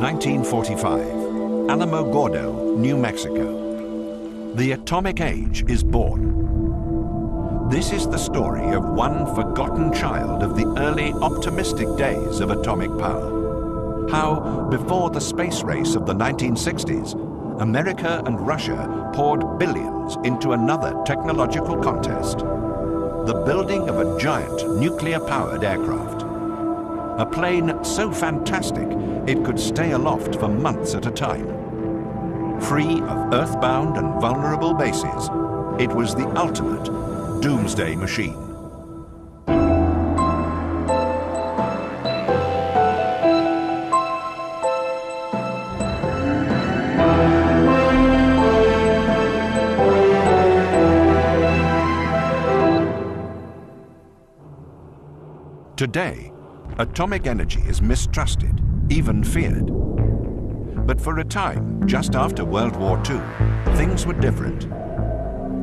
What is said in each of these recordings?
1945, Alamogordo, New Mexico. The atomic age is born. This is the story of one forgotten child of the early optimistic days of atomic power. How, before the space race of the 1960s, America and Russia poured billions into another technological contest: the building of a giant nuclear-powered aircraft. A plane so fantastic it could stay aloft for months at a time. Free of earthbound and vulnerable bases, it was the ultimate doomsday machine. Today, atomic energy is mistrusted, even feared. But for a time, just after World War II, things were different.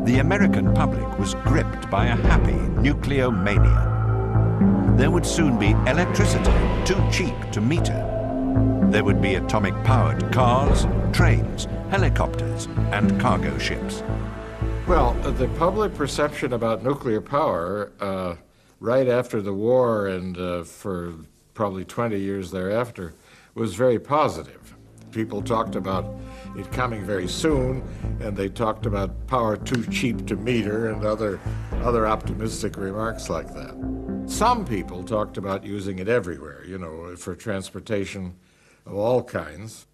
The American public was gripped by a happy nucleomania. There would soon be electricity too cheap to meter. There would be atomic-powered cars, trains, helicopters, and cargo ships. Well, the public perception about nuclear power right after the war and for probably 20 years thereafter was very positive. People talked about it coming very soon, and they talked about power too cheap to meter and other optimistic remarks like that. Some people talked about using it everywhere, you know, for transportation of all kinds.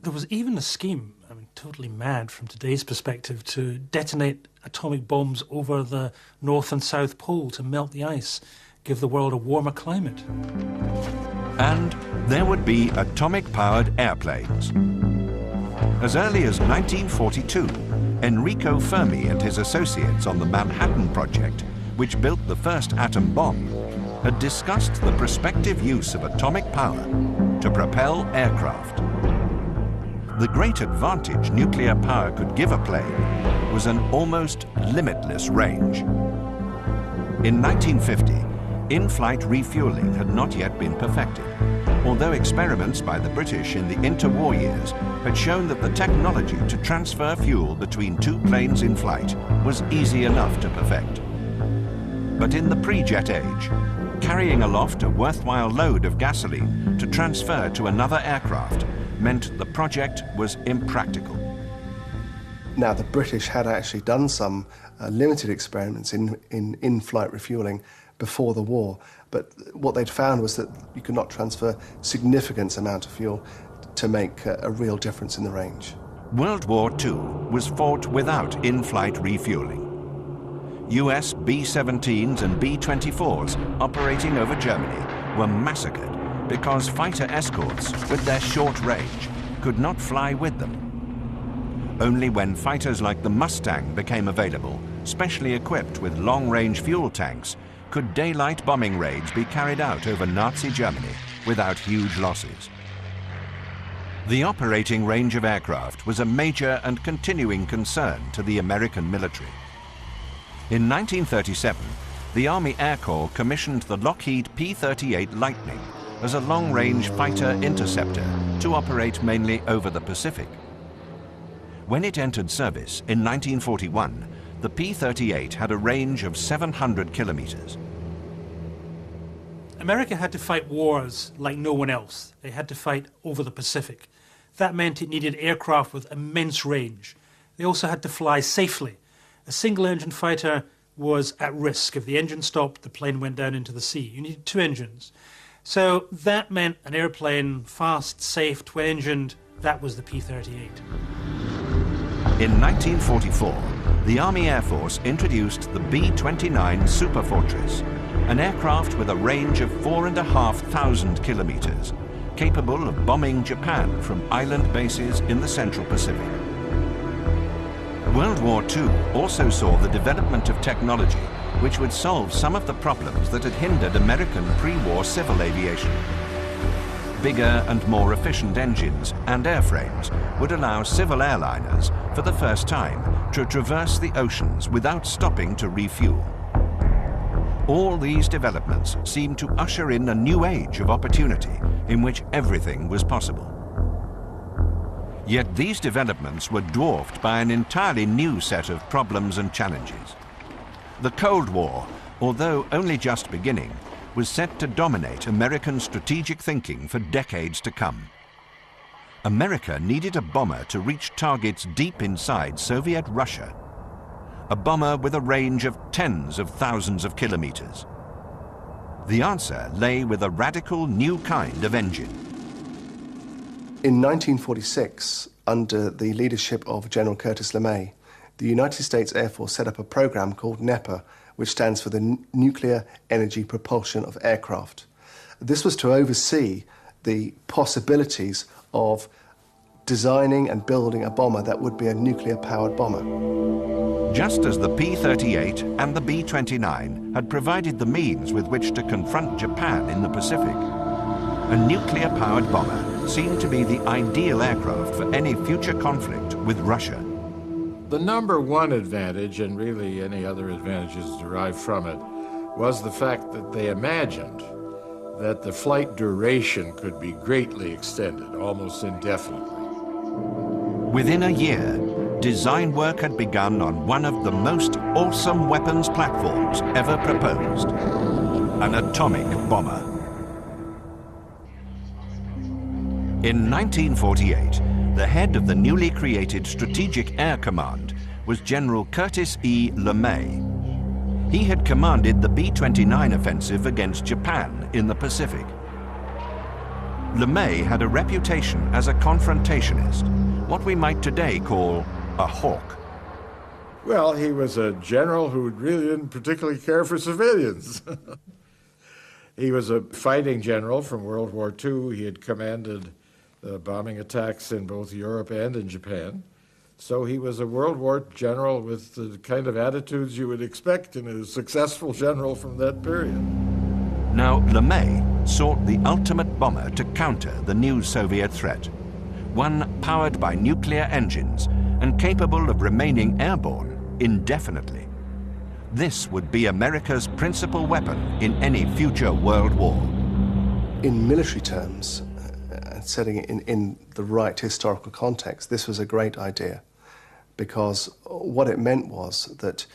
There was even a scheme, I mean, totally mad from today's perspective, to detonate atomic bombs over the North and South Pole to melt the ice, give the world a warmer climate. And there would be atomic-powered airplanes. As early as 1942, Enrico Fermi and his associates on the Manhattan Project, which built the first atom bomb, had discussed the prospective use of atomic power to propel aircraft. The great advantage nuclear power could give a plane was an almost limitless range. In 1950, in-flight refueling had not yet been perfected, although experiments by the British in the interwar years had shown that the technology to transfer fuel between two planes in flight was easy enough to perfect. But in the pre-jet age, carrying aloft a worthwhile load of gasoline to transfer to another aircraft meant the project was impractical. Now, the British had actually done some limited experiments in-flight refueling before the war, but what they'd found was that you could not transfer significant amount of fuel to make a real difference in the range. World War II was fought without in-flight refueling. US B-17s and B-24s operating over Germany were massacred because fighter escorts, with their short range, could not fly with them. Only when fighters like the Mustang became available, specially equipped with long-range fuel tanks, could daylight bombing raids be carried out over Nazi Germany without huge losses. The operating range of aircraft was a major and continuing concern to the American military. In 1937, the Army Air Corps commissioned the Lockheed P-38 Lightning as a long-range fighter interceptor to operate mainly over the Pacific. When it entered service in 1941, the P-38 had a range of 700 kilometers. America had to fight wars like no one else. They had to fight over the Pacific. That meant it needed aircraft with immense range. They also had to fly safely. A single-engine fighter was at risk. If the engine stopped, the plane went down into the sea. You needed two engines. So that meant an airplane, fast, safe, twin-engined. That was the P-38. In 1944, the Army Air Force introduced the B-29 Superfortress, an aircraft with a range of 4,500 kilometers, capable of bombing Japan from island bases in the Central Pacific. World War II also saw the development of technology which would solve some of the problems that had hindered American pre-war civil aviation. Bigger and more efficient engines and airframes would allow civil airliners, for the first time, to traverse the oceans without stopping to refuel. All these developments seemed to usher in a new age of opportunity in which everything was possible. Yet these developments were dwarfed by an entirely new set of problems and challenges. The Cold War, although only just beginning, was set to dominate American strategic thinking for decades to come. America needed a bomber to reach targets deep inside Soviet Russia. A bomber with a range of tens of thousands of kilometers. The answer lay with a radical new kind of engine. In 1946, under the leadership of General Curtis LeMay, the United States Air Force set up a program called NEPA, which stands for the Nuclear Energy Propulsion of Aircraft. This was to oversee the possibilities of designing and building a bomber that would be a nuclear-powered bomber. Just as the P-38 and the B-29 had provided the means with which to confront Japan in the Pacific, a nuclear-powered bomber seemed to be the ideal aircraft for any future conflict with Russia. The number one advantage, and really any other advantages derived from it, was the fact that they imagined that the flight duration could be greatly extended, almost indefinitely. Within a year, design work had begun on one of the most awesome weapons platforms ever proposed, an atomic bomber. In 1948, the head of the newly created Strategic Air Command was General Curtis E. LeMay. He had commanded the B-29 offensive against Japan in the Pacific. LeMay had a reputation as a confrontationist, what we might today call a hawk. Well, he was a general who really didn't particularly care for civilians. He was a fighting general from World War II. He had commanded bombing attacks in both Europe and in Japan. So he was a World War general with the kind of attitudes you would expect in a successful general from that period. Now, LeMay sought the ultimate bomber to counter the new Soviet threat, one powered by nuclear engines and capable of remaining airborne indefinitely. This would be America's principal weapon in any future world war. In military terms, setting it in the right historical context, this was a great idea, because what it meant was that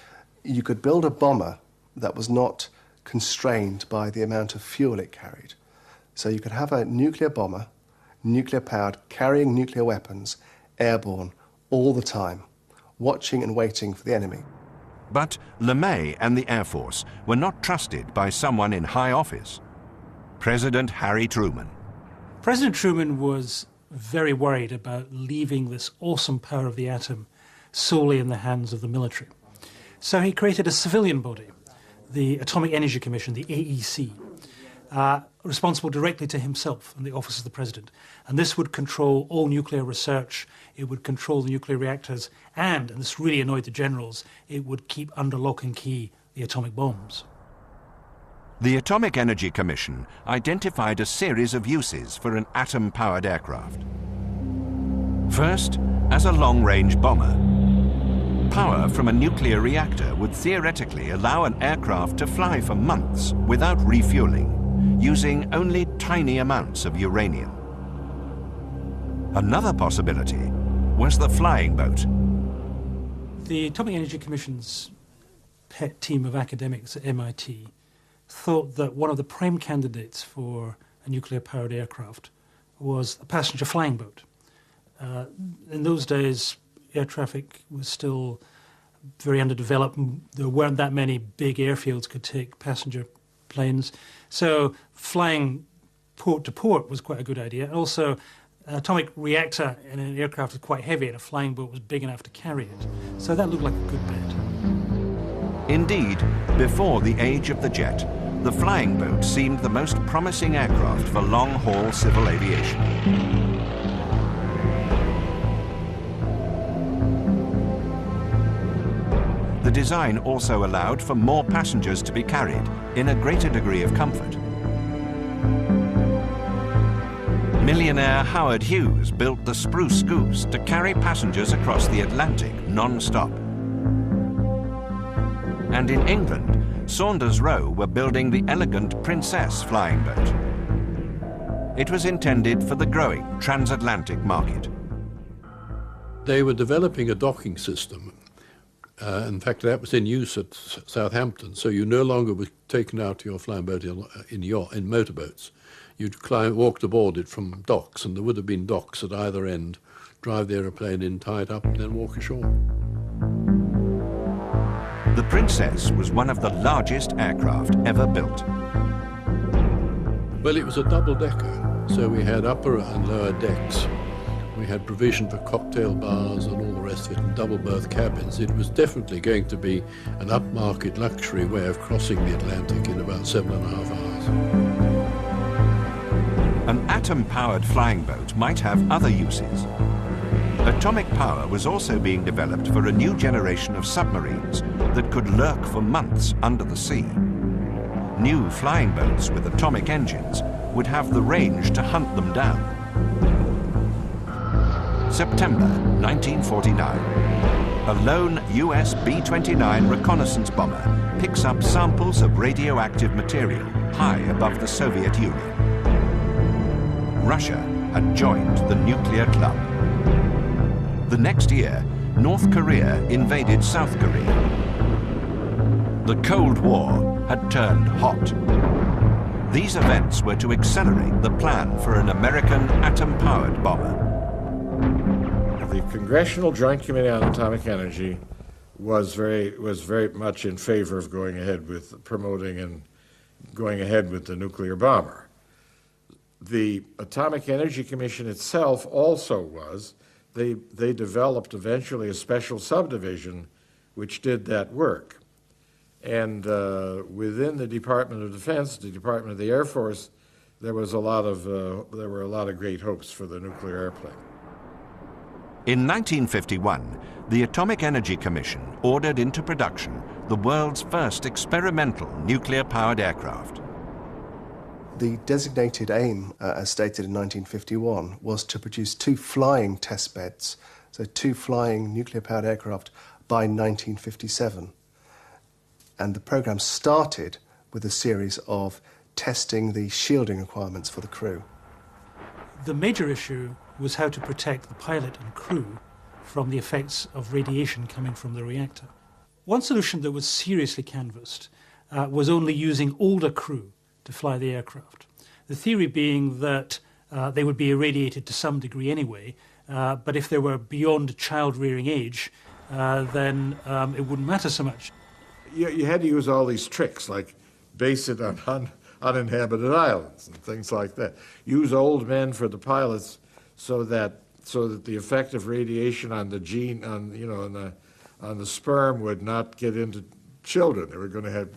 you could build a bomber that was not constrained by the amount of fuel it carried. So you could have a nuclear bomber, nuclear-powered, carrying nuclear weapons, airborne, all the time, watching and waiting for the enemy. But LeMay and the Air Force were not trusted by someone in high office, President Harry Truman. President Truman was very worried about leaving this awesome power of the atom solely in the hands of the military. So he created a civilian body, the Atomic Energy Commission, the AEC, responsible directly to himself and the office of the president. And this would control all nuclear research, it would control the nuclear reactors, and this really annoyed the generals, it would keep under lock and key the atomic bombs. The Atomic Energy Commission identified a series of uses for an atom-powered aircraft. First, as a long-range bomber. Power from a nuclear reactor would theoretically allow an aircraft to fly for months without refueling, using only tiny amounts of uranium. Another possibility was the flying boat. The Atomic Energy Commission's pet team of academics at MIT thought that one of the prime candidates for a nuclear-powered aircraft was a passenger flying boat. In those days, air traffic was still very underdeveloped. There weren't that many big airfields could take passenger planes. So flying port to port was quite a good idea. Also, an atomic reactor in an aircraft is quite heavy, and a flying boat was big enough to carry it. So that looked like a good bet. Indeed, before the age of the jet, the flying boat seemed the most promising aircraft for long-haul civil aviation. The design also allowed for more passengers to be carried in a greater degree of comfort. Millionaire Howard Hughes built the Spruce Goose to carry passengers across the Atlantic non-stop. And in England, Saunders Roe were building the elegant Princess flying boat. It was intended for the growing transatlantic market. They were developing a docking system. In fact, that was in use at Southampton, so you no longer were taken out to your flying boat in motorboats. You'd walked aboard it from docks, and there would have been docks at either end, drive the aeroplane in, tie it up, and then walk ashore. The Princess was one of the largest aircraft ever built. Well, it was a double-decker, so we had upper and lower decks. We had provision for cocktail bars and all the rest of it, and double-berth cabins. It was definitely going to be an upmarket luxury way of crossing the Atlantic in about 7.5 hours. An atom-powered flying boat might have other uses. Atomic power was also being developed for a new generation of submarines that could lurk for months under the sea. New flying boats with atomic engines would have the range to hunt them down. September 1949. A lone US B-29 reconnaissance bomber picks up samples of radioactive material high above the Soviet Union. Russia had joined the nuclear club. The next year, North Korea invaded South Korea. The Cold War had turned hot. These events were to accelerate the plan for an American atom-powered bomber. The Congressional Joint Committee on Atomic Energy was very much in favor of going ahead with promoting and going ahead with the nuclear bomber. The Atomic Energy Commission itself also was. They developed eventually a special subdivision which did that work. And within the Department of Defense, the Department of the Air Force, there were a lot of great hopes for the nuclear airplane. In 1951, the Atomic Energy Commission ordered into production the world's first experimental nuclear-powered aircraft. The designated aim, as stated in 1951, was to produce 2 flying test beds, so 2 flying nuclear-powered aircraft by 1957. And the program started with a series of testing the shielding requirements for the crew. The major issue was how to protect the pilot and crew from the effects of radiation coming from the reactor. One solution that was seriously canvassed was only using older crew to fly the aircraft. The theory being that they would be irradiated to some degree anyway, but if they were beyond child-rearing age, then it wouldn't matter so much. You had to use all these tricks, like base it on uninhabited islands and things like that. Use old men for the pilots so that the effect of radiation on the gene, on the sperm would not get into children. They were going to have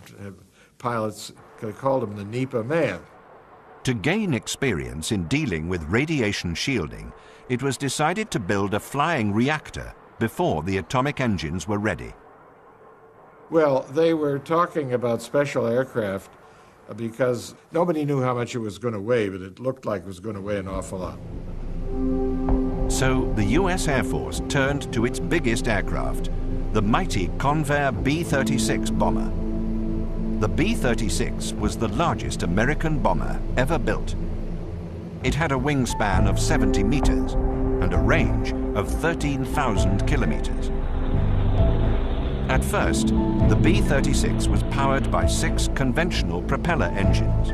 pilots, they called him the NEPA man. To gain experience in dealing with radiation shielding, it was decided to build a flying reactor before the atomic engines were ready. Well, they were talking about special aircraft because nobody knew how much it was going to weigh, but it looked like it was going to weigh an awful lot. So the US Air Force turned to its biggest aircraft, the mighty Convair B-36 bomber. The B-36 was the largest American bomber ever built. It had a wingspan of 70 meters and a range of 13,000 kilometers. At first, the B-36 was powered by 6 conventional propeller engines,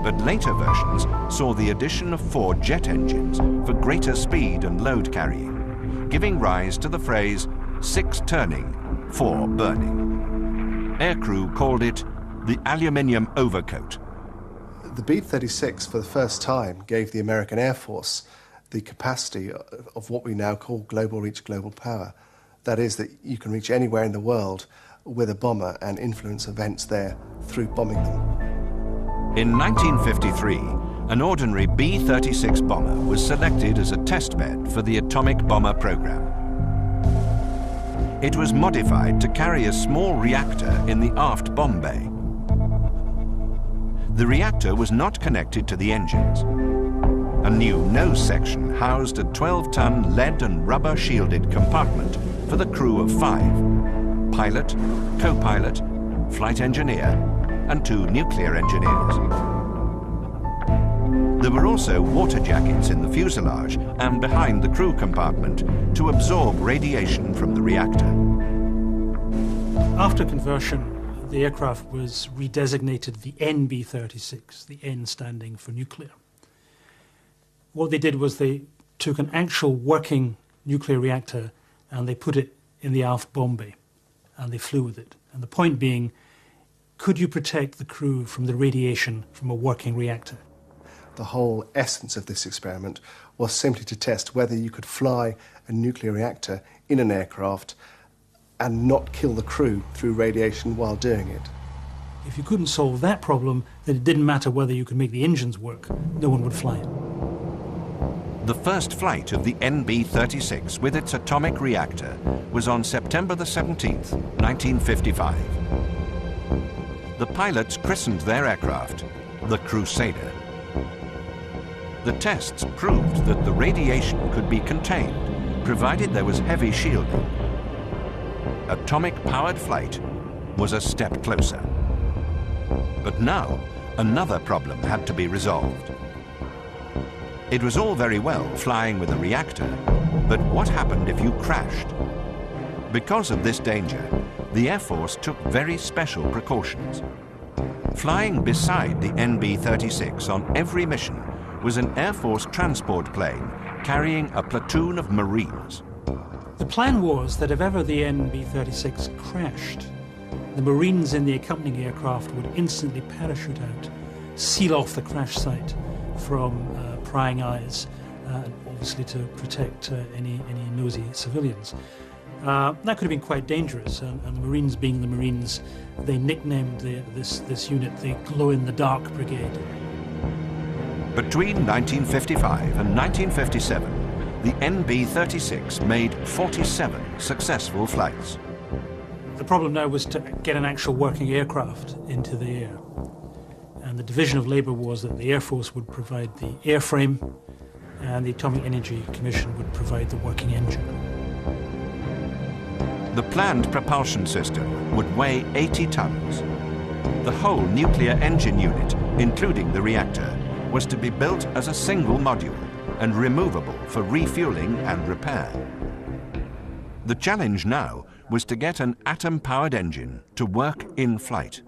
but later versions saw the addition of 4 jet engines for greater speed and load carrying, giving rise to the phrase 6 turning, 4 burning. Aircrew called it the aluminium overcoat. The B-36 for the first time gave the American Air Force the capacity of what we now call global reach, global power. That is, that you can reach anywhere in the world with a bomber and influence events there through bombing them. In 1953, an ordinary B-36 bomber was selected as a testbed for the atomic bomber program. It was modified to carry a small reactor in the aft bomb bay. The reactor was not connected to the engines. A new nose section housed a 12-ton lead and rubber shielded compartment for the crew of 5, pilot, co-pilot, flight engineer, and 2 nuclear engineers. There were also water jackets in the fuselage and behind the crew compartment to absorb radiation from the reactor. After conversion, the aircraft was redesignated the NB-36, the N standing for nuclear. What they did was they took an actual working nuclear reactor and they put it in the aft bomb bay and they flew with it. And the point being, could you protect the crew from the radiation from a working reactor? The whole essence of this experiment was simply to test whether you could fly a nuclear reactor in an aircraft and not kill the crew through radiation while doing it. If you couldn't solve that problem, then it didn't matter whether you could make the engines work. No one would fly it. The first flight of the NB-36 with its atomic reactor was on September the 17th, 1955. The pilots christened their aircraft the Crusader. The tests proved that the radiation could be contained, provided there was heavy shielding. Atomic-powered flight was a step closer. But now, another problem had to be resolved. It was all very well flying with a reactor, but what happened if you crashed? Because of this danger, the Air Force took very special precautions. Flying beside the NB-36 on every mission was an Air Force transport plane carrying a platoon of Marines. The plan was that if ever the NB-36 crashed, the Marines in the accompanying aircraft would instantly parachute out, seal off the crash site from prying eyes, and obviously to protect any nosy civilians. That could have been quite dangerous, and the Marines being the Marines, they nicknamed this unit the Glow-in-the-Dark Brigade. Between 1955 and 1957, the NB-36 made 47 successful flights. The problem now was to get an actual working aircraft into the air. And the division of labour was that the Air Force would provide the airframe and the Atomic Energy Commission would provide the working engine. The planned propulsion system would weigh 80 tons. The whole nuclear engine unit, including the reactor, was to be built as a single module and removable for refueling and repair. The challenge now was to get an atom-powered engine to work in flight.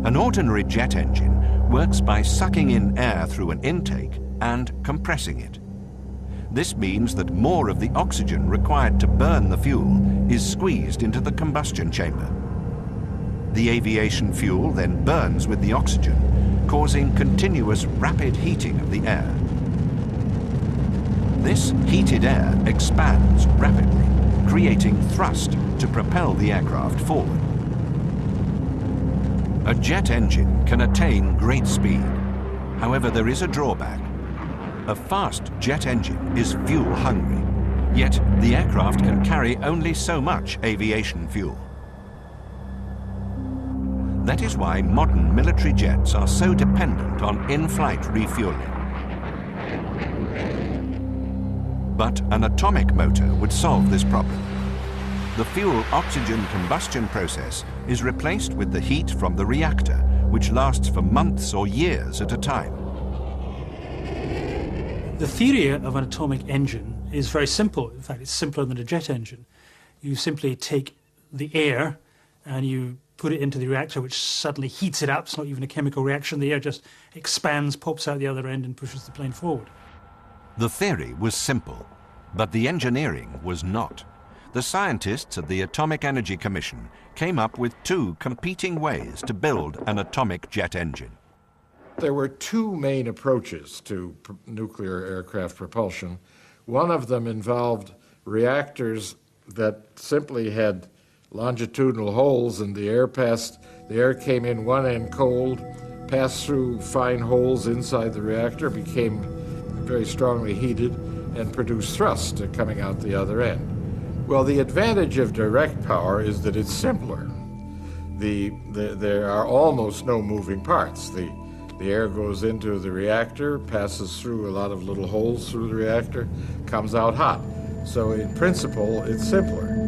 An ordinary jet engine works by sucking in air through an intake and compressing it. This means that more of the oxygen required to burn the fuel is squeezed into the combustion chamber. The aviation fuel then burns with the oxygen, causing continuous rapid heating of the air. This heated air expands rapidly, creating thrust to propel the aircraft forward. A jet engine can attain great speed. However, there is a drawback. A fast jet engine is fuel hungry, yet the aircraft can carry only so much aviation fuel. That is why modern military jets are so dependent on in-flight refueling. But an atomic motor would solve this problem. The fuel-oxygen combustion process is replaced with the heat from the reactor, which lasts for months or years at a time. The theory of an atomic engine is very simple. In fact, it's simpler than a jet engine. You simply take the air and you put it into the reactor, which suddenly heats it up. It's not even a chemical reaction. The air just expands, pops out the other end, and pushes the plane forward. The theory was simple, but the engineering was not. The scientists at the Atomic Energy Commission came up with two competing ways to build an atomic jet engine. There were two main approaches to nuclear aircraft propulsion. One of them involved reactors that simply had longitudinal holes, and the air came in one end cold, passed through fine holes inside the reactor, became very strongly heated, and produced thrust coming out the other end. Well, the advantage of direct power is that it's simpler. There are almost no moving parts. The air goes into the reactor, passes through a lot of little holes through the reactor, comes out hot. So in principle, it's simpler.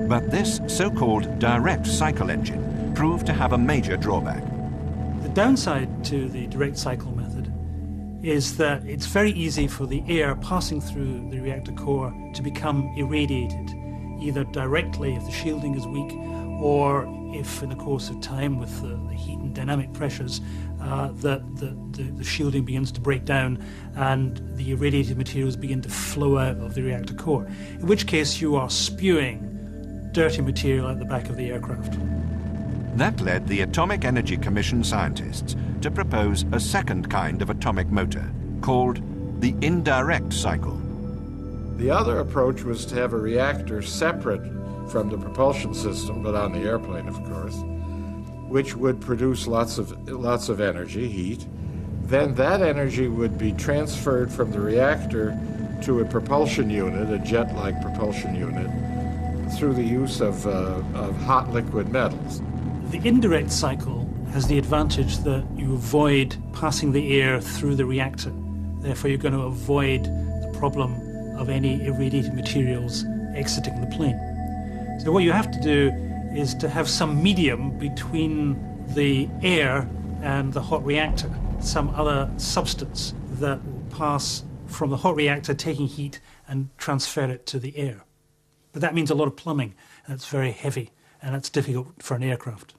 But this so-called direct cycle engine proved to have a major drawback. The The downside to the direct cycle method is that it's very easy for the air passing through the reactor core to become irradiated, either directly if the shielding is weak, or if in the course of time with the heat and dynamic pressures the shielding begins to break down and the irradiated materials begin to flow out of the reactor core, in which case you are spewing dirty material out the back of the aircraft. That led the Atomic Energy Commission scientists to propose a second kind of atomic motor called the indirect cycle. The other approach was to have a reactor separate from the propulsion system, but on the airplane, of course, which would produce lots of energy, heat. Then that energy would be transferred from the reactor to a propulsion unit, a jet-like propulsion unit, through the use of hot liquid metals. The indirect cycle has the advantage that you avoid passing the air through the reactor. Therefore, you're going to avoid the problem of any irradiated materials exiting the plane. So what you have to do is to have some medium between the air and the hot reactor, some other substance that will pass from the hot reactor, taking heat, and transfer it to the air. But that means a lot of plumbing, and it's very heavy, and it's difficult for an aircraft.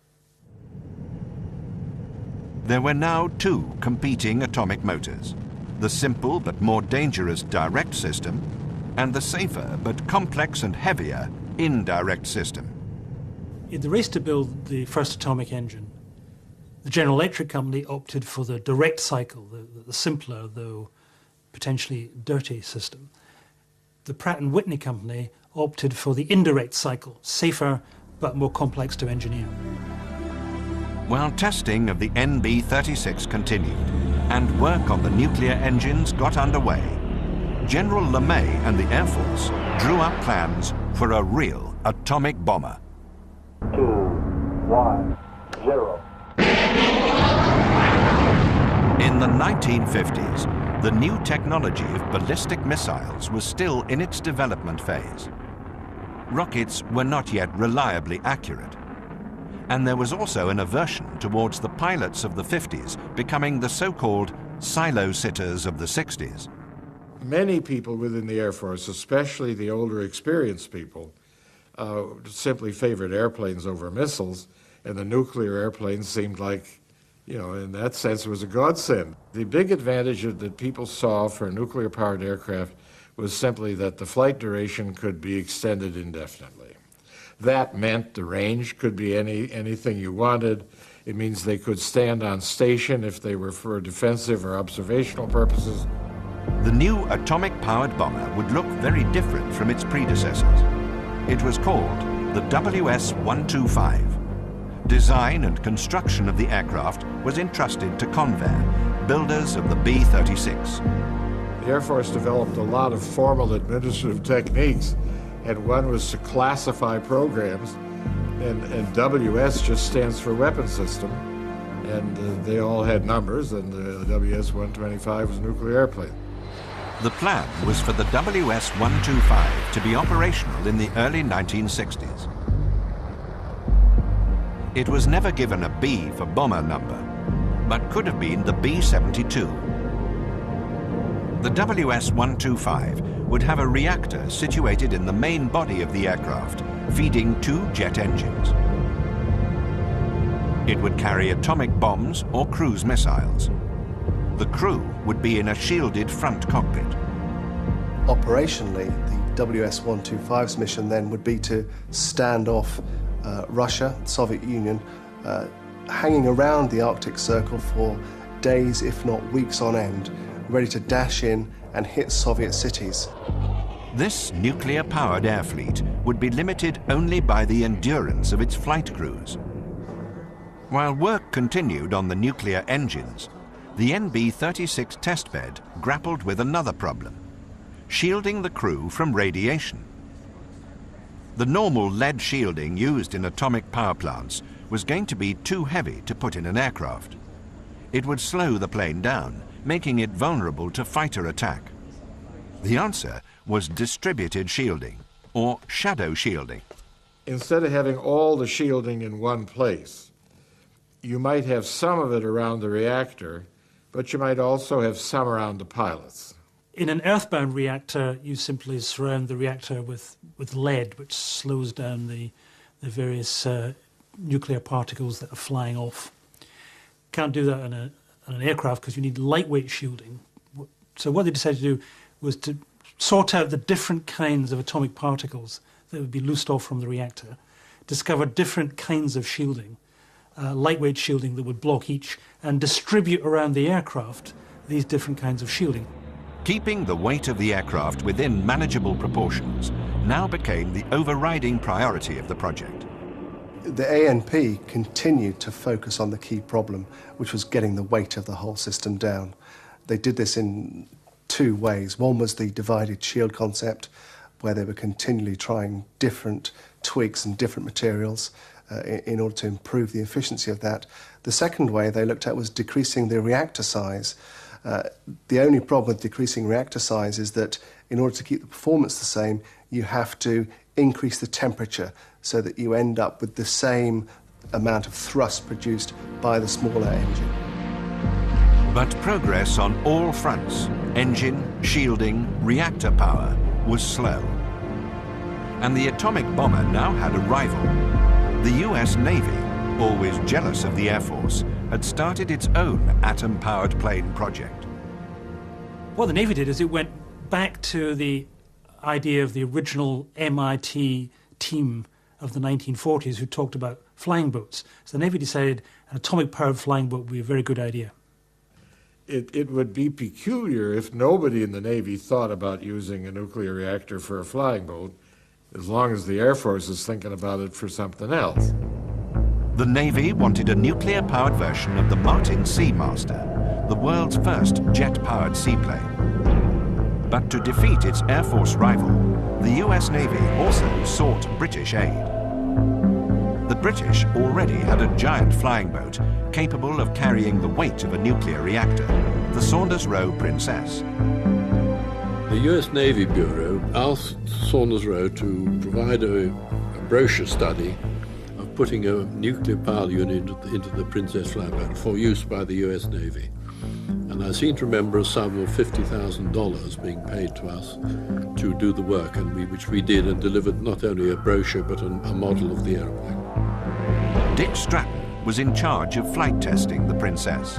There were now two competing atomic motors, the simple but more dangerous direct system and the safer but complex and heavier indirect system. In the race to build the first atomic engine, the General Electric company opted for the direct cycle, the simpler, though potentially dirty system. The Pratt & Whitney company opted for the indirect cycle, safer but more complex to engineer. While testing of the NB-36 continued and work on the nuclear engines got underway, General LeMay and the Air Force drew up plans for a real atomic bomber. 2, 1, 0. In the 1950s, the new technology of ballistic missiles was still in its development phase. Rockets were not yet reliably accurate. And there was also an aversion towards the pilots of the 50s becoming the so-called silo sitters of the 60s. Many people within the Air Force, especially the older experienced people, simply favored airplanes over missiles, and the nuclear airplanes seemed like, in that sense, it was a godsend. The big advantage that people saw for a nuclear-powered aircraft was simply that the flight duration could be extended indefinitely. That meant the range could be anything you wanted. It means they could stand on station if they were for defensive or observational purposes. The new atomic-powered bomber would look very different from its predecessors. It was called the WS-125. Design and construction of the aircraft was entrusted to Convair, builders of the B-36. The Air Force developed a lot of formal administrative techniques, and one was to classify programs, and WS just stands for weapon system, and they all had numbers, and the WS-125 was a nuclear airplane. The plan was for the WS-125 to be operational in the early 1960s. It was never given a B for bomber number, but could have been the B-72. The WS-125 would have a reactor situated in the main body of the aircraft, feeding two jet engines. It would carry atomic bombs or cruise missiles. The crew would be in a shielded front cockpit. Operationally, the WS-125's mission then would be to stand off Russia, the Soviet Union, hanging around the Arctic Circle for days, if not weeks on end, ready to dash in and hit Soviet cities. This nuclear-powered air fleet would be limited only by the endurance of its flight crews. While work continued on the nuclear engines, the NB-36 testbed grappled with another problem: shielding the crew from radiation. The normal lead shielding used in atomic power plants was going to be too heavy to put in an aircraft. It would slow the plane down, making it vulnerable to fighter attack. The answer was distributed shielding, or shadow shielding. Instead of having all the shielding in one place, you might have some of it around the reactor, but you might also have some around the pilots. In an earthbound reactor, you simply surround the reactor with lead, which slows down the various nuclear particles that are flying off. Can't do that on an aircraft because you need lightweight shielding. So what they decided to do was to sort out the different kinds of atomic particles that would be loosed off from the reactor, discover different kinds of shielding, lightweight shielding that would block each, and distribute around the aircraft these different kinds of shielding. Keeping the weight of the aircraft within manageable proportions now became the overriding priority of the project. The ANP continued to focus on the key problem, which was getting the weight of the whole system down. They did this in two ways. One was the divided shield concept, where they were continually trying different tweaks and different materials in order to improve the efficiency of that. The second way they looked at was decreasing the reactor size. The only problem with decreasing reactor size is that in order to keep the performance the same, you have to increase the temperature so that you end up with the same amount of thrust produced by the smaller engine. But progress on all fronts, engine, shielding, reactor power, was slow. And the atomic bomber now had a rival. The US Navy, always jealous of the Air Force, had started its own atom-powered plane project. What the Navy did is it went back to the idea of the original MIT team of the 1940s who talked about flying boats. So the Navy decided an atomic-powered flying boat would be a very good idea. It would be peculiar if nobody in the Navy thought about using a nuclear reactor for a flying boat, as long as the Air Force is thinking about it for something else. The Navy wanted a nuclear-powered version of the Martin Seamaster, the world's first jet-powered seaplane. But to defeat its Air Force rival, the US Navy also sought British aid. The British already had a giant flying boat capable of carrying the weight of a nuclear reactor, the Saunders-Roe Princess. The US Navy Bureau asked Saunders-Roe to provide a brochure study of putting a nuclear power unit into the Princess flying boat for use by the US Navy. And I seem to remember a sum of $50,000 being paid to us to do the work, and which we did, and delivered not only a brochure but a model of the aeroplane. Dick Stratton was in charge of flight testing the Princess.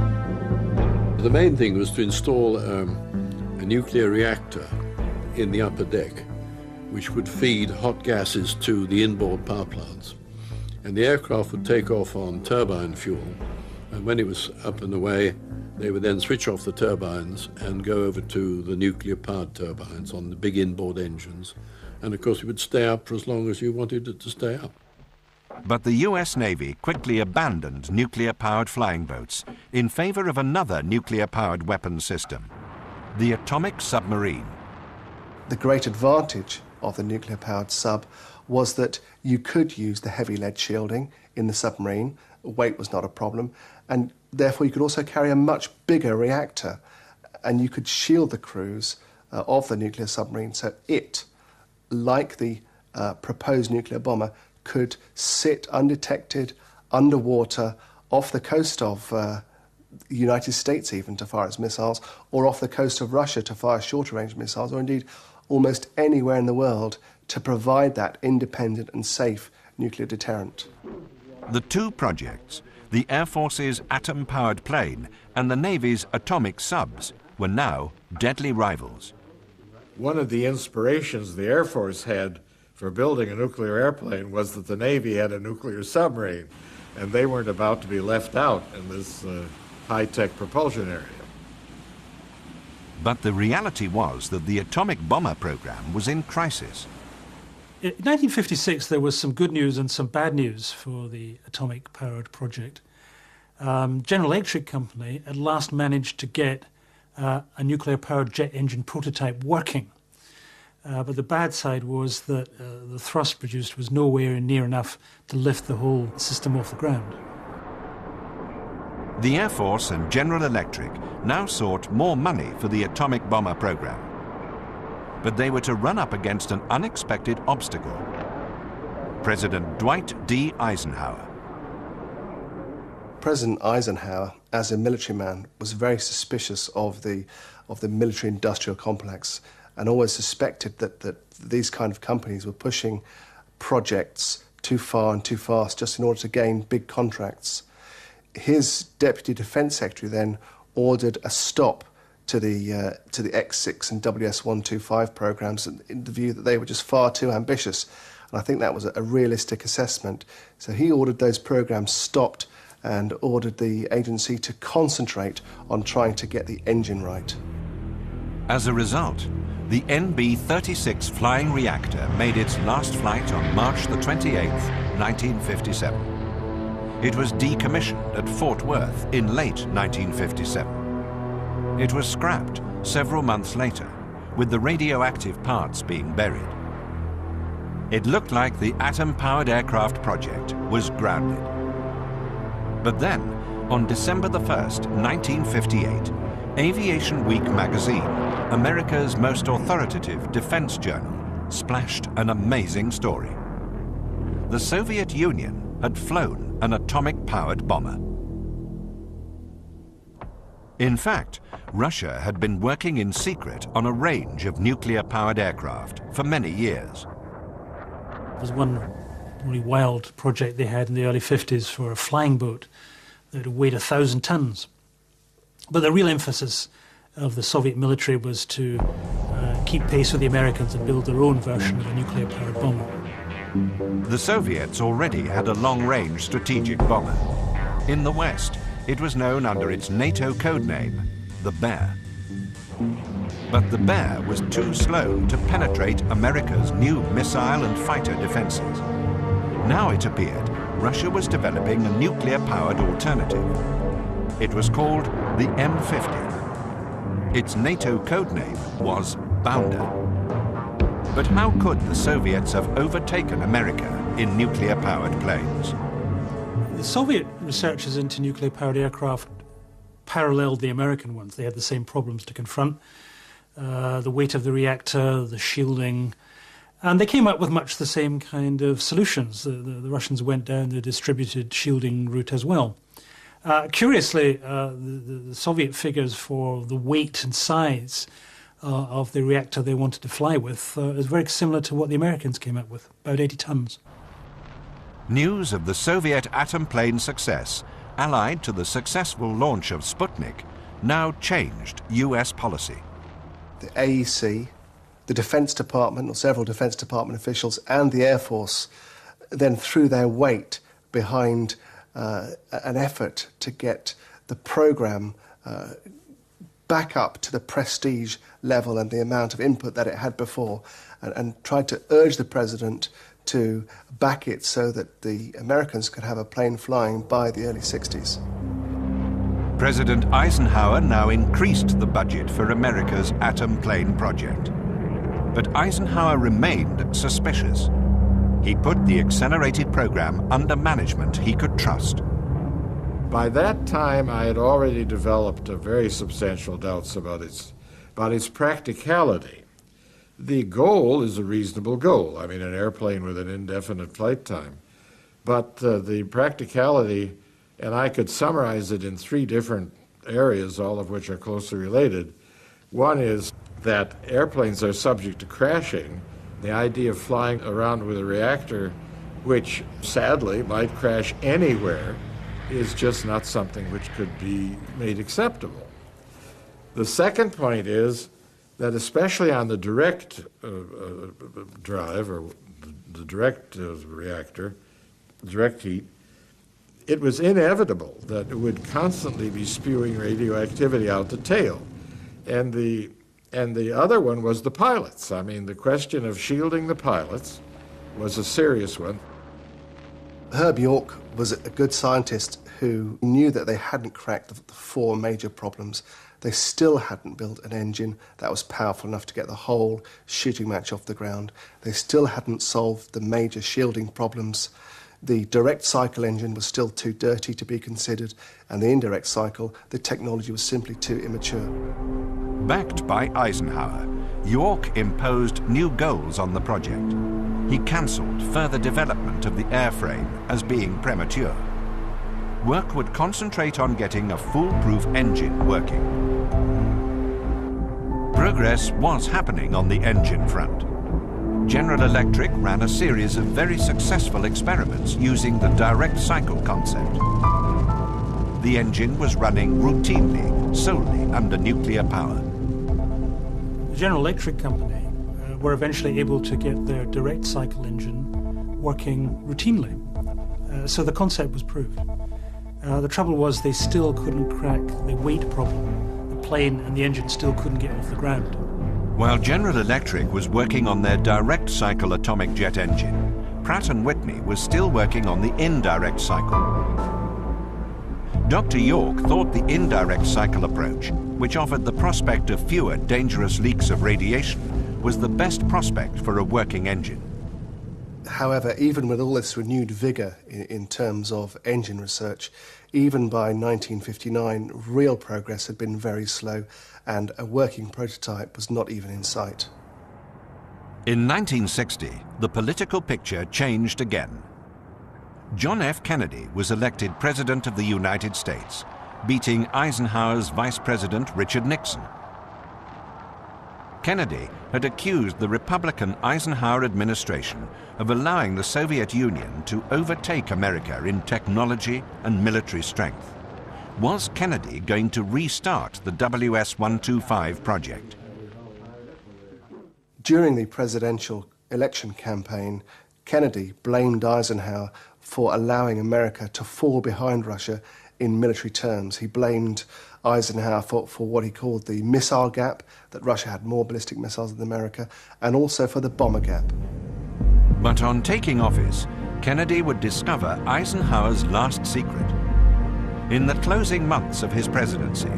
The main thing was to install a nuclear reactor in the upper deck, which would feed hot gases to the inboard power plants. And the aircraft would take off on turbine fuel, and when it was up and away, they would then switch off the turbines and go over to the nuclear-powered turbines on the big inboard engines. And of course, it would stay up for as long as you wanted it to stay up. But the US Navy quickly abandoned nuclear-powered flying boats in favor of another nuclear-powered weapons system, the atomic submarine. The great advantage of the nuclear-powered sub was that you could use the heavy lead shielding in the submarine. Weight was not a problem, and therefore you could also carry a much bigger reactor, and you could shield the crews of the nuclear submarine so it, like the proposed nuclear bomber, could sit undetected underwater off the coast of the United States even to fire its missiles, or off the coast of Russia to fire shorter range missiles, or indeed almost anywhere in the world to provide that independent and safe nuclear deterrent. The two projects, the Air Force's atom-powered plane and the Navy's atomic subs, were now deadly rivals. One of the inspirations the Air Force had for building a nuclear airplane was that the Navy had a nuclear submarine, and they weren't about to be left out in this high-tech propulsion area. But the reality was that the atomic bomber program was in crisis. In 1956, there was some good news and some bad news for the atomic-powered project. General Electric Company at last managed to get a nuclear-powered jet engine prototype working. But the bad side was that the thrust produced was nowhere near enough to lift the whole system off the ground. The Air Force and General Electric now sought more money for the atomic bomber program. But they were to run up against an unexpected obstacle: President Dwight D. Eisenhower. President Eisenhower, as a military man, was very suspicious of the military-industrial complex, and always suspected that these kind of companies were pushing projects too far and too fast just in order to gain big contracts. His Deputy Defence Secretary then ordered a stop to the X6 and WS-125 programs in the view that they were just far too ambitious. And I think that was a realistic assessment. So he ordered those programs stopped and ordered the agency to concentrate on trying to get the engine right. As a result, the NB-36 flying reactor made its last flight on March the 28th, 1957. It was decommissioned at Fort Worth in late 1957. It was scrapped several months later, with the radioactive parts being buried. It looked like the atom-powered aircraft project was grounded. But then, on December the 1st, 1958, Aviation Week magazine, America's most authoritative defense journal, splashed an amazing story. The Soviet Union had flown an atomic-powered bomber. In fact, Russia had been working in secret on a range of nuclear-powered aircraft for many years. There was one really wild project they had in the early 50s for a flying boat that weighed 1,000 tons. But the real emphasis of the Soviet military was to keep pace with the Americans and build their own version of a nuclear-powered bomber. The Soviets already had a long-range strategic bomber. In the West, it was known under its NATO codename, the Bear. But the Bear was too slow to penetrate America's new missile and fighter defenses. Now it appeared Russia was developing a nuclear-powered alternative. It was called the M50. Its NATO codename was Bounder. But how could the Soviets have overtaken America in nuclear-powered planes? The Soviet researches into nuclear-powered aircraft paralleled the American ones. They had the same problems to confront. The weight of the reactor, the shielding, and they came up with much the same kind of solutions. The Russians went down the distributed shielding route as well. Curiously, the Soviet figures for the weight and size of the reactor they wanted to fly with is very similar to what the Americans came up with, about 80 tons. News of the Soviet atom plane success, allied to the successful launch of Sputnik, now changed US policy. The AEC, the Defense Department, or several Defense Department officials, and the Air Force then threw their weight behind an effort to get the program back up to the prestige level and the amount of input that it had before, and tried to urge the president to back it so that the Americans could have a plane flying by the early 60s. President Eisenhower now increased the budget for America's atom plane project. But Eisenhower remained suspicious. He put the accelerated program under management he could trust. By that time, I had already developed very substantial doubts about its practicality. The goal is a reasonable goal. I mean, an airplane with an indefinite flight time. But the practicality, and I could summarize it in 3 different areas, all of which are closely related. One is that airplanes are subject to crashing. The idea of flying around with a reactor, which sadly might crash anywhere, is just not something which could be made acceptable. The second point is that especially on the direct drive, or the direct reactor, direct heat, it was inevitable that it would constantly be spewing radioactivity out the tail. And the other one was the pilots. I mean, the question of shielding the pilots was a serious one. Herb York was a good scientist who knew that they hadn't cracked the 4 major problems. They still hadn't built an engine that was powerful enough to get the whole shooting match off the ground. They still hadn't solved the major shielding problems. The direct cycle engine was still too dirty to be considered, and the indirect cycle, the technology was simply too immature. Backed by Eisenhower, York imposed new goals on the project. He cancelled further development of the airframe as being premature. work would concentrate on getting a foolproof engine working. Progress was happening on the engine front. General Electric ran a series of very successful experiments using the direct cycle concept. The engine was running routinely, solely under nuclear power. The General Electric company were eventually able to get their direct cycle engine working routinely. So the concept was proved. The trouble was they still couldn't crack the weight problem. The plane and the engine still couldn't get off the ground. While General Electric was working on their direct cycle atomic jet engine, Pratt & Whitney was still working on the indirect cycle. Dr. York thought the indirect cycle approach, which offered the prospect of fewer dangerous leaks of radiation, was the best prospect for a working engine. However, even with all this renewed vigour in terms of engine research, even by 1959, real progress had been very slow, and a working prototype was not even in sight. In 1960, the political picture changed again. John F. Kennedy was elected President of the United States, beating Eisenhower's Vice President Richard Nixon. Kennedy had accused the Republican Eisenhower administration of allowing the Soviet Union to overtake America in technology and military strength. Was Kennedy going to restart the WS-125 project? During the presidential election campaign, Kennedy blamed Eisenhower for allowing America to fall behind Russia in military terms. He blamed Eisenhower for what he called the missile gap, that Russia had more ballistic missiles than America, and also for the bomber gap. But on taking office, Kennedy would discover Eisenhower's last secret. In the closing months of his presidency,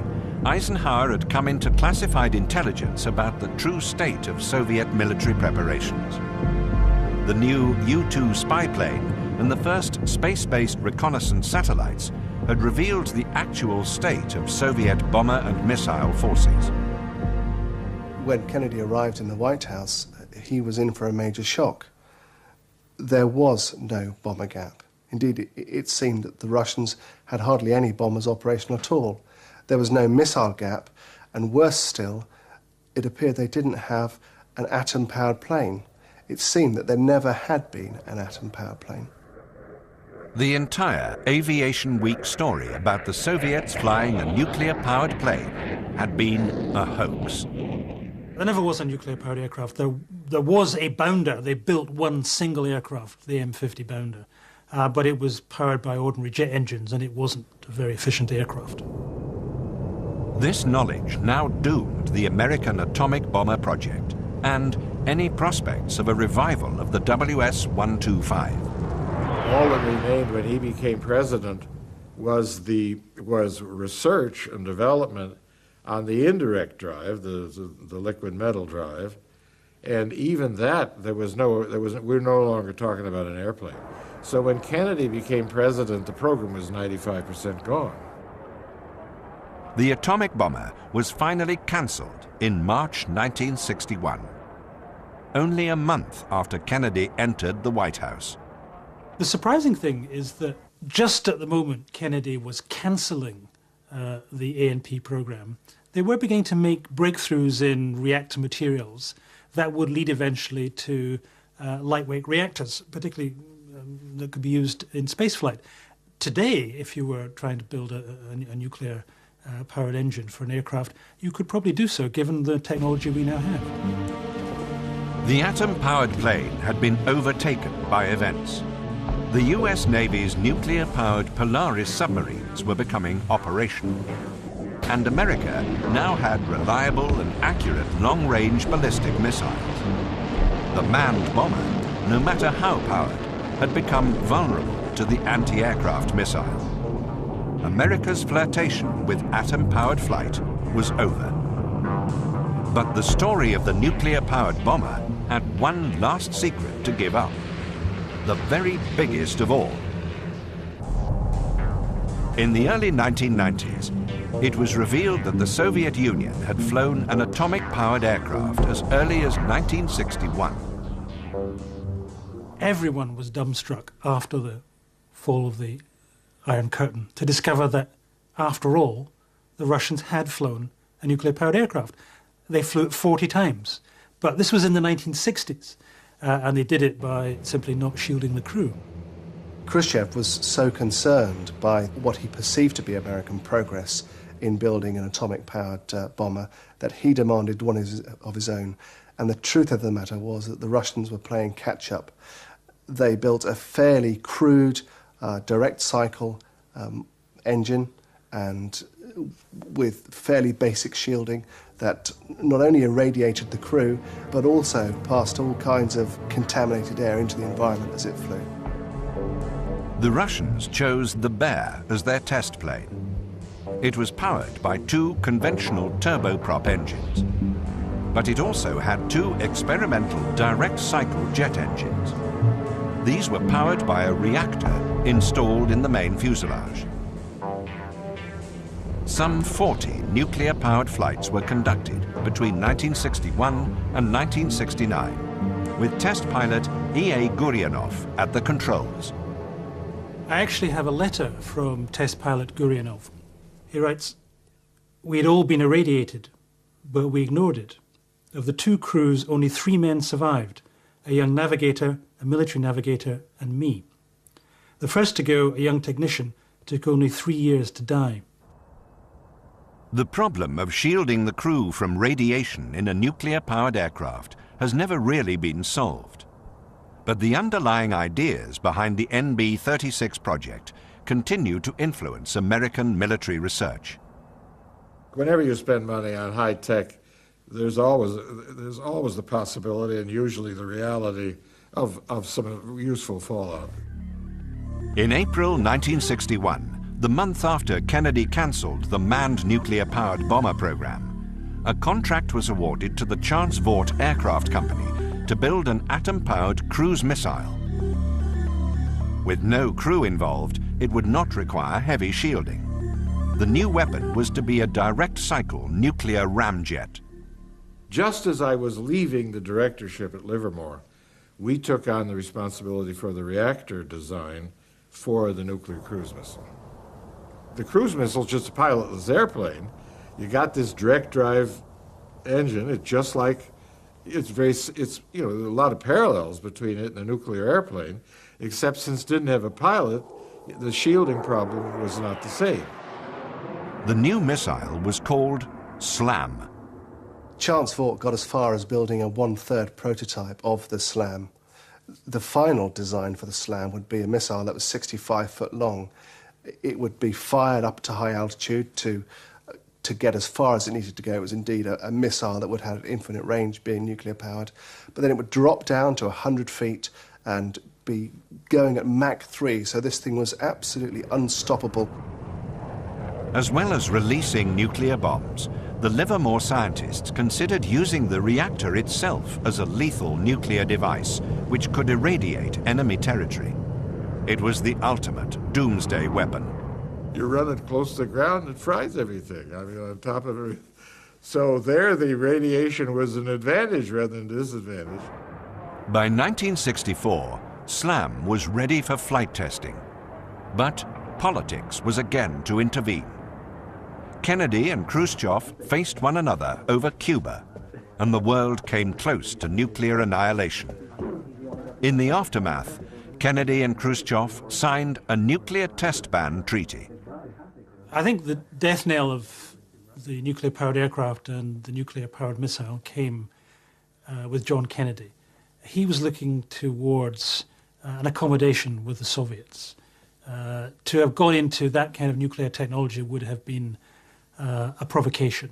Eisenhower had come into classified intelligence about the true state of Soviet military preparations. The new U-2 spy plane and the first space-based reconnaissance satellites had revealed the actual state of Soviet bomber and missile forces. When Kennedy arrived in the White House, he was in for a major shock. There was no bomber gap. Indeed, it seemed that the Russians had hardly any bombers operational at all. There was no missile gap, and worse still, it appeared they didn't have an atom-powered plane. It seemed that there never had been an atom-powered plane. The entire Aviation Week story about the Soviets flying a nuclear-powered plane had been a hoax. There never was a nuclear-powered aircraft. There was a bounder. They built one single aircraft, the M50 bounder, but it was powered by ordinary jet engines, and it wasn't a very efficient aircraft. This knowledge now doomed the American atomic bomber project and any prospects of a revival of the WS-125. All that remained when he became president was research and development on the indirect drive, the liquid metal drive, and even that we're no longer talking about an airplane. So when Kennedy became president, the program was 95% gone. The atomic bomber was finally cancelled in March 1961, only a month after Kennedy entered the White House. The surprising thing is that just at the moment Kennedy was cancelling the A&P program, they were beginning to make breakthroughs in reactor materials that would lead eventually to lightweight reactors, particularly that could be used in spaceflight. Today, if you were trying to build a nuclear-powered engine for an aircraft, you could probably do so, given the technology we now have. The atom-powered plane had been overtaken by events. The US Navy's nuclear-powered Polaris submarines were becoming operational, and America now had reliable and accurate long-range ballistic missiles. The manned bomber, no matter how powered, had become vulnerable to the anti-aircraft missile. America's flirtation with atom-powered flight was over. But the story of the nuclear-powered bomber had one last secret to give up. The very biggest of all. In the early 1990s, it was revealed that the Soviet Union had flown an atomic-powered aircraft as early as 1961. Everyone was dumbstruck after the fall of the Iron Curtain to discover that, after all, the Russians had flown a nuclear-powered aircraft. They flew it 40 times. But this was in the 1960s, and they did it by simply not shielding the crew. Khrushchev was so concerned by what he perceived to be American progress in building an atomic-powered bomber that he demanded one of his own. And the truth of the matter was that the Russians were playing catch-up. They built a fairly crude, direct cycle engine, and with fairly basic shielding that not only irradiated the crew, but also passed all kinds of contaminated air into the environment as it flew. The Russians chose the Bear as their test plane. It was powered by 2 conventional turboprop engines, but it also had 2 experimental direct cycle jet engines. These were powered by a reactor installed in the main fuselage. Some 40 nuclear-powered flights were conducted between 1961 and 1969, with test pilot E.A. Gurianov at the controls. I actually have a letter from test pilot Gurianov. He writes, "We had all been irradiated, but we ignored it. Of the 2 crews, only 3 men survived, a young navigator, a military navigator, and me. The first to go, a young technician, took only 3 years to die." The problem of shielding the crew from radiation in a nuclear-powered aircraft has never really been solved. But the underlying ideas behind the NB-36 project continue to influence American military research. Whenever you spend money on high tech, there's always the possibility and usually the reality of some useful fallout. In April 1961, the month after Kennedy cancelled the manned nuclear-powered bomber program, a contract was awarded to the Chance Vought Aircraft Company to build an atom-powered cruise missile. With no crew involved, it would not require heavy shielding. The new weapon was to be a direct-cycle nuclear ramjet. Just as I was leaving the directorship at Livermore, we took on the responsibility for the reactor design for the nuclear cruise missile. The cruise missile is just a pilotless airplane. You got this direct drive engine. It's just like, it's there are a lot of parallels between it and a nuclear airplane, except since it didn't have a pilot, the shielding problem was not the same. The new missile was called SLAM. Chance Vought got as far as building a 1/3 prototype of the SLAM. The final design for the SLAM would be a missile that was 65 foot long. It would be fired up to high altitude to get as far as it needed to go. It was indeed a missile that would have infinite range, being nuclear powered. But then it would drop down to 100 feet and be going at Mach 3, so this thing was absolutely unstoppable. As well as releasing nuclear bombs, the Livermore scientists considered using the reactor itself as a lethal nuclear device which could irradiate enemy territory. It was the ultimate doomsday weapon. You run it close to the ground, it fries everything. I mean, on top of it. So there, the radiation was an advantage rather than a disadvantage. By 1964, SLAM was ready for flight testing. But politics was again to intervene. Kennedy and Khrushchev faced one another over Cuba, and the world came close to nuclear annihilation. In the aftermath, Kennedy and Khrushchev signed a nuclear test ban treaty. I think the death knell of the nuclear-powered aircraft and the nuclear-powered missile came with John Kennedy. He was looking towards an accommodation with the Soviets. To have gone into that kind of nuclear technology would have been a provocation.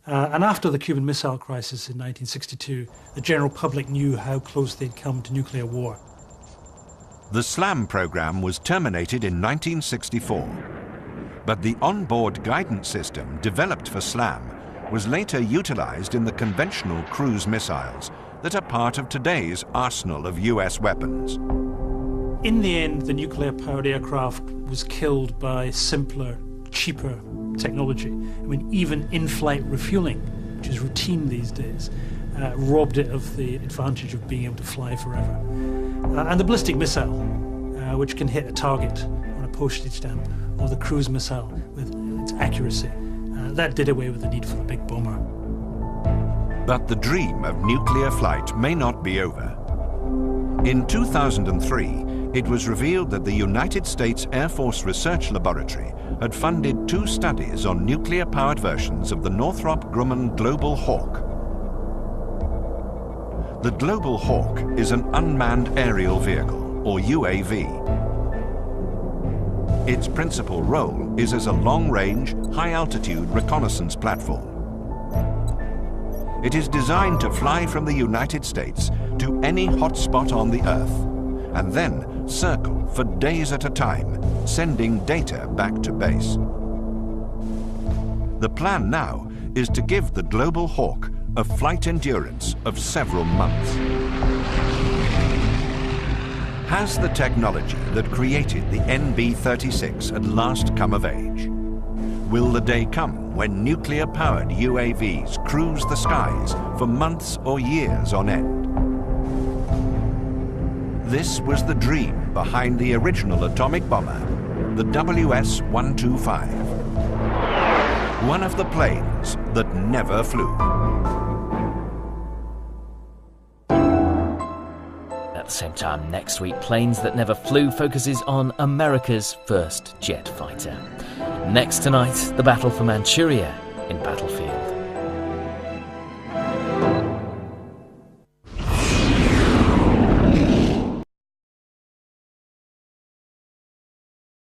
And after the Cuban Missile Crisis in 1962, the general public knew how close they'd come to nuclear war. The SLAM program was terminated in 1964, but the onboard guidance system developed for SLAM was later utilized in the conventional cruise missiles that are part of today's arsenal of US weapons. In the end, the nuclear-powered aircraft was killed by simpler, cheaper technology. I mean, even in-flight refueling, which is routine these days, robbed it of the advantage of being able to fly forever. And the ballistic missile, which can hit a target on a postage stamp or the cruise missile with its accuracy. That did away with the need for the big bomber. But the dream of nuclear flight may not be over. In 2003, it was revealed that the United States Air Force Research Laboratory had funded 2 studies on nuclear-powered versions of the Northrop Grumman Global Hawk. The Global Hawk is an unmanned aerial vehicle, or UAV. Its principal role is as a long-range, high-altitude reconnaissance platform. It is designed to fly from the United States to any hotspot on the Earth, and then circle for days at a time, sending data back to base. The plan now is to give the Global Hawk a flight endurance of several months. Has the technology that created the NB-36 at last come of age? Will the day come when nuclear-powered UAVs cruise the skies for months or years on end? This was the dream behind the original atomic bomber, the WS-125. One of the planes that never flew. At the same time, next week, Planes That Never Flew focuses on America's first jet fighter. Next tonight, the battle for Manchuria in Battlefield.